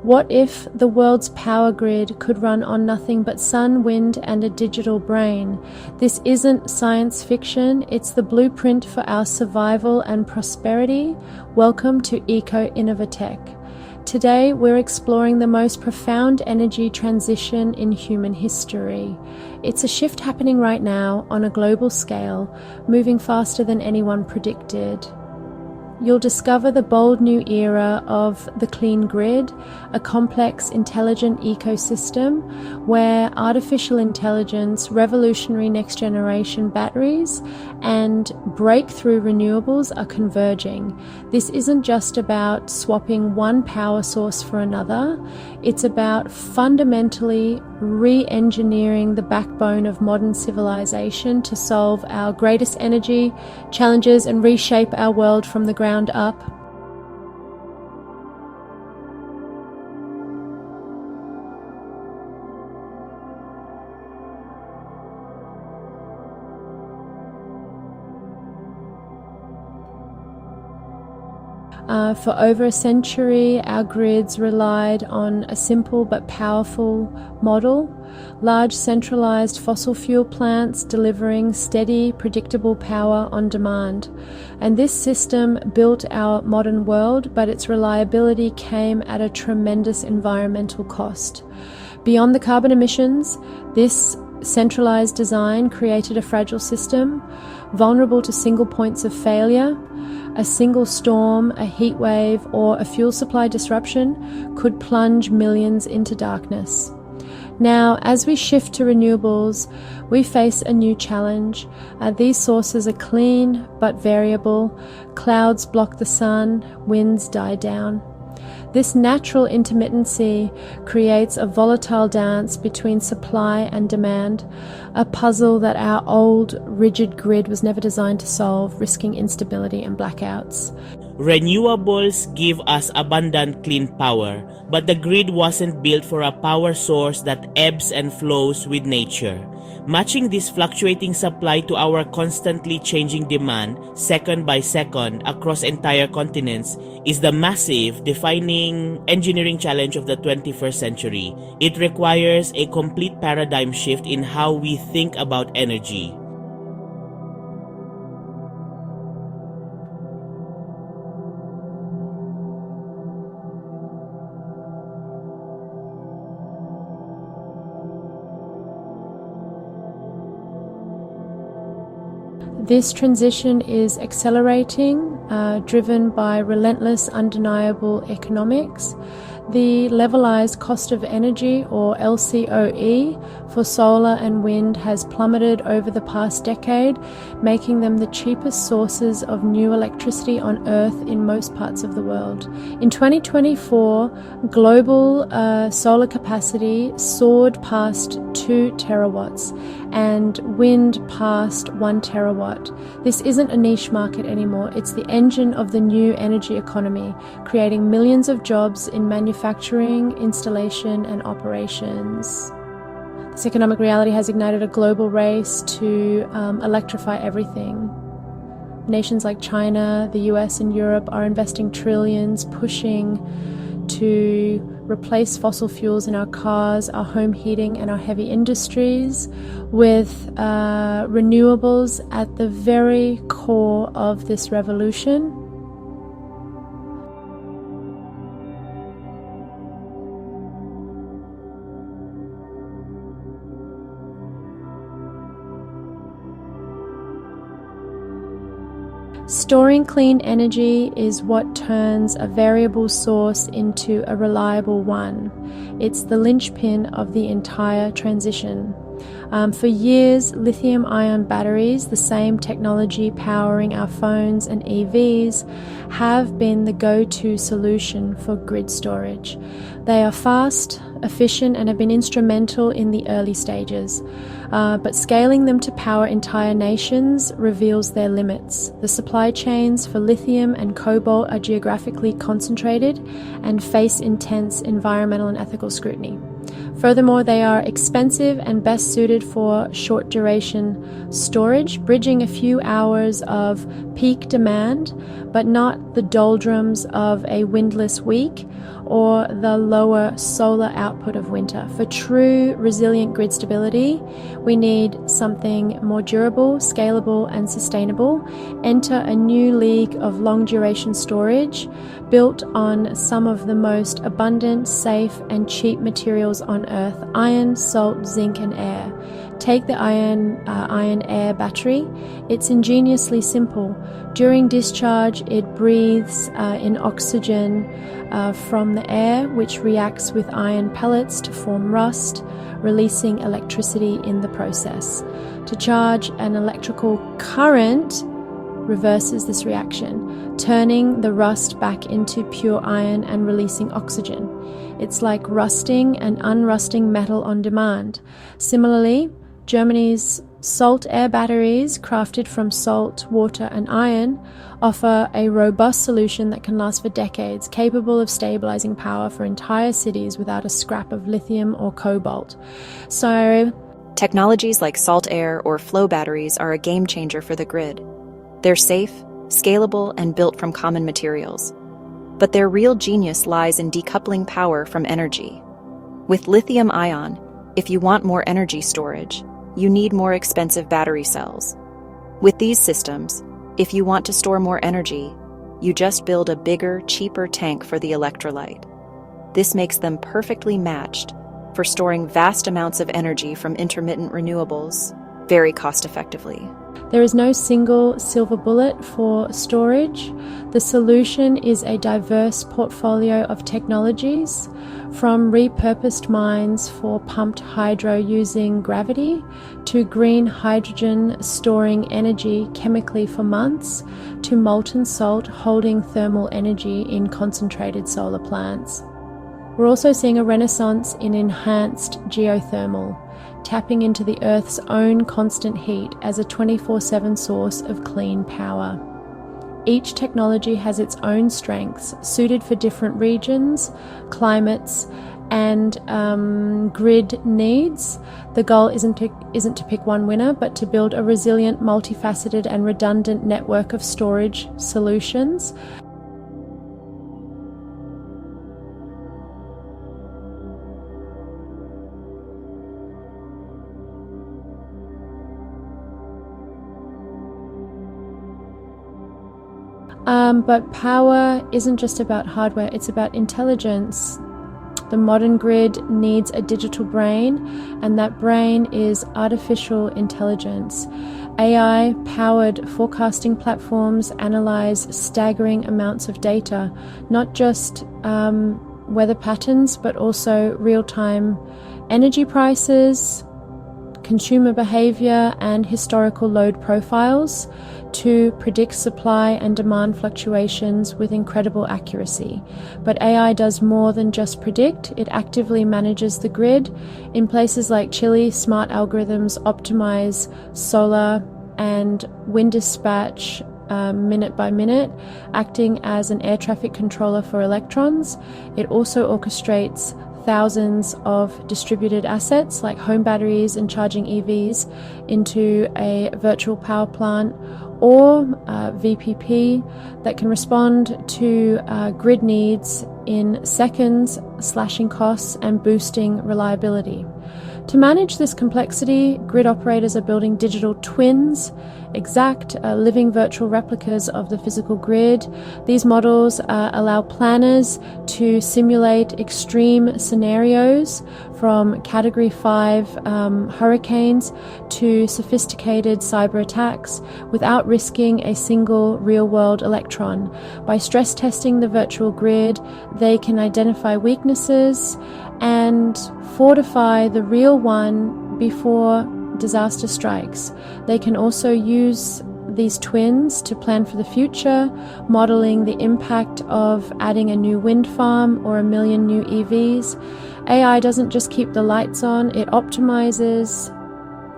What if the world's power grid could run on nothing but sun, wind, and a digital brain? This isn't science fiction, it's the blueprint for our survival and prosperity. Welcome to Eco Innovatech. Today, we're exploring the most profound energy transition in human history. It's a shift happening right now on a global scale, moving faster than anyone predicted. You'll discover the bold new era of the clean grid, a complex, intelligent ecosystem where artificial intelligence, revolutionary next-generation batteries, and breakthrough renewables are converging. This isn't just about swapping one power source for another, it's about fundamentally re-engineering the backbone of modern civilization to solve our greatest energy challenges and reshape our world from the ground up. For over a century, our grids relied on a simple but powerful model: large centralized fossil fuel plants delivering steady, predictable power on demand. And this system built our modern world, but its reliability came at a tremendous environmental cost. Beyond the carbon emissions, this centralized design created a fragile system, vulnerable to single points of failure. A single storm, a heat wave, or a fuel supply disruption could plunge millions into darkness. Now, as we shift to renewables, we face a new challenge. These sources are clean but variable. Clouds block the sun, winds die down. This natural intermittency creates a volatile dance between supply and demand, a puzzle that our old, rigid grid was never designed to solve, risking instability and blackouts. Renewables give us abundant clean power, but the grid wasn't built for a power source that ebbs and flows with nature. Matching this fluctuating supply to our constantly changing demand, second by second, across entire continents, is the massive, defining engineering challenge of the 21st century. It requires a complete paradigm shift in how we think about energy. This transition is accelerating, driven by relentless, undeniable economics. The levelized cost of energy, or LCOE, for solar and wind has plummeted over the past decade, making them the cheapest sources of new electricity on Earth in most parts of the world. In 2024, global solar capacity soared past 2 terawatts and wind past 1 terawatt. This isn't a niche market anymore. It's the engine of the new energy economy, creating millions of jobs in manufacturing, installation, and operations. This economic reality has ignited a global race to electrify everything. Nations like China, the US, and Europe are investing trillions, pushing to replace fossil fuels in our cars, our home heating, and our heavy industries with renewables at the very core of this revolution. Storing clean energy is what turns a variable source into a reliable one. It's the linchpin of the entire transition. For years, lithium-ion batteries, the same technology powering our phones and EVs, have been the go-to solution for grid storage. They are fast, efficient, and have been instrumental in the early stages. But scaling them to power entire nations reveals their limits. The supply chains for lithium and cobalt are geographically concentrated and face intense environmental and ethical scrutiny. Furthermore, they are expensive and best suited for short duration storage, bridging a few hours of peak demand, but not the doldrums of a windless week or the lower solar output of winter. For true resilient grid stability, we need something more durable, scalable, and sustainable. Enter a new league of long duration storage built on some of the most abundant, safe, and cheap materials on Earth: iron, salt, zinc, and air. Take the iron air battery. It's ingeniously simple. During discharge, it breathes in oxygen from the air, which reacts with iron pellets to form rust, releasing electricity in the process. To charge, an electrical current reverses this reaction, turning the rust back into pure iron and releasing oxygen. It's like rusting and unrusting metal on demand. Similarly, Germany's salt air batteries, crafted from salt, water, and iron, offer a robust solution that can last for decades, capable of stabilizing power for entire cities without a scrap of lithium or cobalt. So, technologies like salt air or flow batteries are a game changer for the grid. They're safe, scalable, and built from common materials. But their real genius lies in decoupling power from energy. With lithium-ion, if you want more energy storage, you need more expensive battery cells. With these systems, if you want to store more energy, you just build a bigger, cheaper tank for the electrolyte. This makes them perfectly matched for storing vast amounts of energy from intermittent renewables very cost-effectively. There is no single silver bullet for storage. The solution is a diverse portfolio of technologies, from repurposed mines for pumped hydro using gravity to green hydrogen storing energy chemically for months to molten salt holding thermal energy in concentrated solar plants. We're also seeing a renaissance in enhanced geothermal, tapping into the Earth's own constant heat as a 24/7 source of clean power. Each technology has its own strengths, suited for different regions, climates, and grid needs. The goal isn't to pick one winner, but to build a resilient, multifaceted, and redundant network of storage solutions. But power isn't just about hardware, it's about intelligence. The modern grid needs a digital brain, and that brain is artificial intelligence. AI-powered forecasting platforms analyze staggering amounts of data, not just weather patterns, but also real-time energy prices, consumer behavior, and historical load profiles to predict supply and demand fluctuations with incredible accuracy. But AI does more than just predict, it actively manages the grid. In places like Chile, smart algorithms optimize solar and wind dispatch minute by minute, acting as an air traffic controller for electrons. It also orchestrates thousands of distributed assets like home batteries and charging EVs into a virtual power plant or VPP that can respond to grid needs in seconds, slashing costs and boosting reliability. To manage this complexity, grid operators are building digital twins, exact living virtual replicas of the physical grid. These models allow planners to simulate extreme scenarios from Category 5 hurricanes to sophisticated cyber attacks without risking a single real-world electron. By stress testing the virtual grid, they can identify weaknesses and fortify the real one before disaster strikes. They can also use these twins to plan for the future, modeling the impact of adding a new wind farm or 1 million new EVs. AI doesn't just keep the lights on, it optimizes,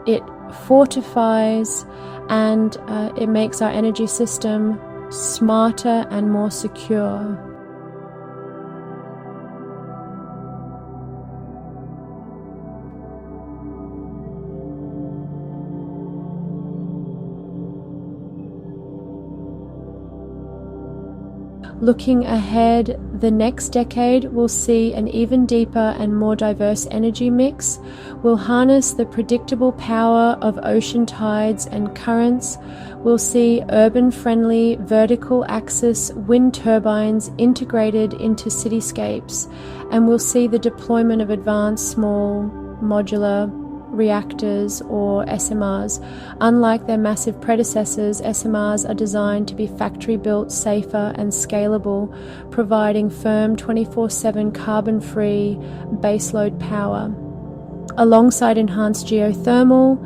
it fortifies, and it makes our energy system smarter and more secure. Looking ahead, the next decade will see an even deeper and more diverse energy mix. We'll harness the predictable power of ocean tides and currents. We'll see urban-friendly vertical axis wind turbines integrated into cityscapes, and we'll see the deployment of advanced small modular reactors or SMRs. Unlike their massive predecessors, SMRs are designed to be factory-built, safer and scalable, providing firm 24/7 carbon-free baseload power. Alongside enhanced geothermal,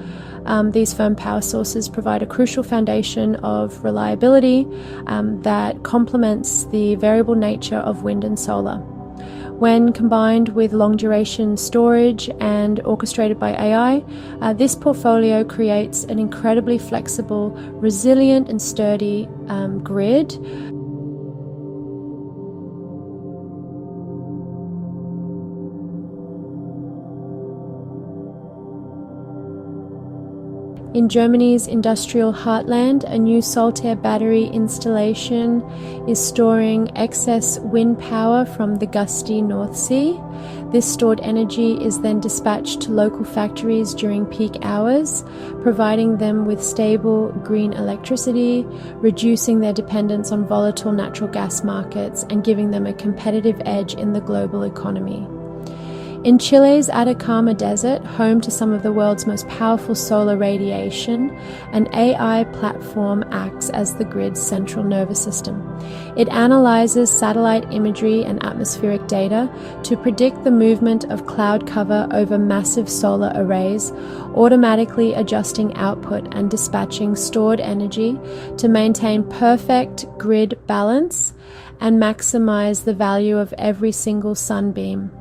these firm power sources provide a crucial foundation of reliability that complements the variable nature of wind and solar. When combined with long-duration storage and orchestrated by AI, this portfolio creates an incredibly flexible, resilient and sturdy grid. In Germany's industrial heartland, a new Saltair battery installation is storing excess wind power from the gusty North Sea. This stored energy is then dispatched to local factories during peak hours, providing them with stable green electricity, reducing their dependence on volatile natural gas markets, and giving them a competitive edge in the global economy. In Chile's Atacama Desert, home to some of the world's most powerful solar radiation, an AI platform acts as the grid's central nervous system. It analyzes satellite imagery and atmospheric data to predict the movement of cloud cover over massive solar arrays, automatically adjusting output and dispatching stored energy to maintain perfect grid balance and maximize the value of every single sunbeam.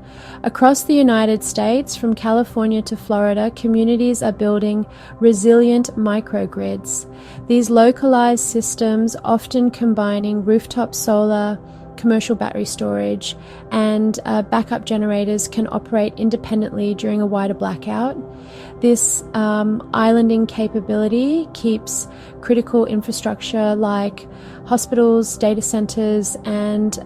Across the United States, from California to Florida, communities are building resilient microgrids. These localized systems, often combining rooftop solar, commercial battery storage, and backup generators, can operate independently during a wider blackout. This islanding capability keeps critical infrastructure like hospitals, data centers, and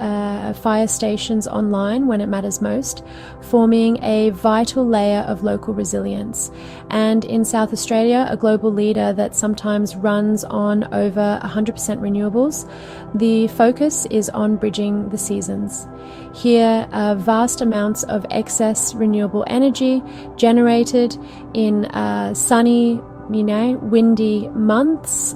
fire stations online when it matters most, forming a vital layer of local resilience. And in South Australia, a global leader that sometimes runs on over 100% renewables, the focus is on bridging the seasons. Here, vast amounts of excess renewable energy generated in sunny, windy months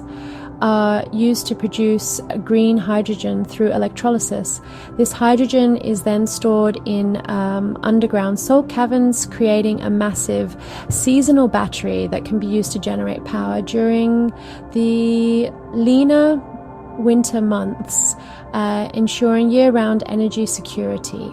are used to produce green hydrogen through electrolysis. This hydrogen is then stored in underground salt caverns, creating a massive seasonal battery that can be used to generate power during the leaner winter months, ensuring year-round energy security.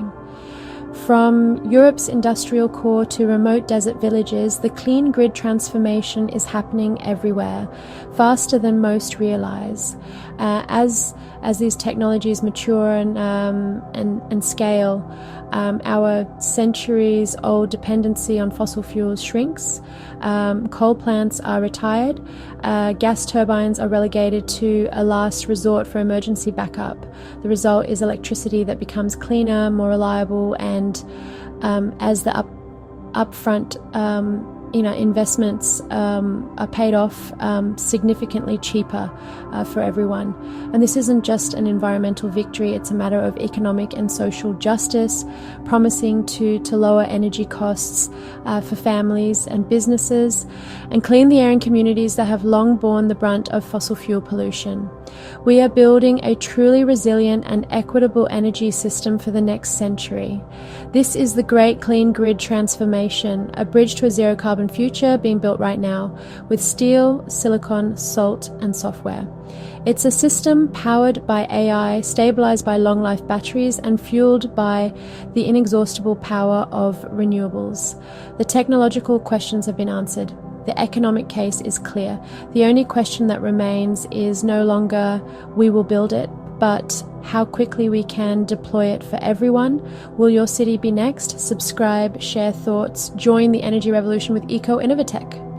From Europe's industrial core to remote desert villages, the clean grid transformation is happening everywhere, faster than most realize. As these technologies mature and scale, our centuries-old dependency on fossil fuels shrinks. Coal plants are retired. Gas turbines are relegated to a last resort for emergency backup. The result is electricity that becomes cleaner, more reliable, and as the upfront investments are paid off significantly cheaper for everyone. And this isn't just an environmental victory, it's a matter of economic and social justice, promising to lower energy costs for families and businesses, and clean the air in communities that have long borne the brunt of fossil fuel pollution. We are building a truly resilient and equitable energy system for the next century. This is the Great Clean Grid Transformation, a bridge to a zero-carbon future being built right now with steel, silicon, salt, and software. It's a system powered by AI, stabilized by long-life batteries, and fueled by the inexhaustible power of renewables. The technological questions have been answered. The economic case is clear. The only question that remains is no longer we will build it, but how quickly we can deploy it for everyone. Will your city be next? Subscribe, share thoughts, join the energy revolution with Eco Innovatech.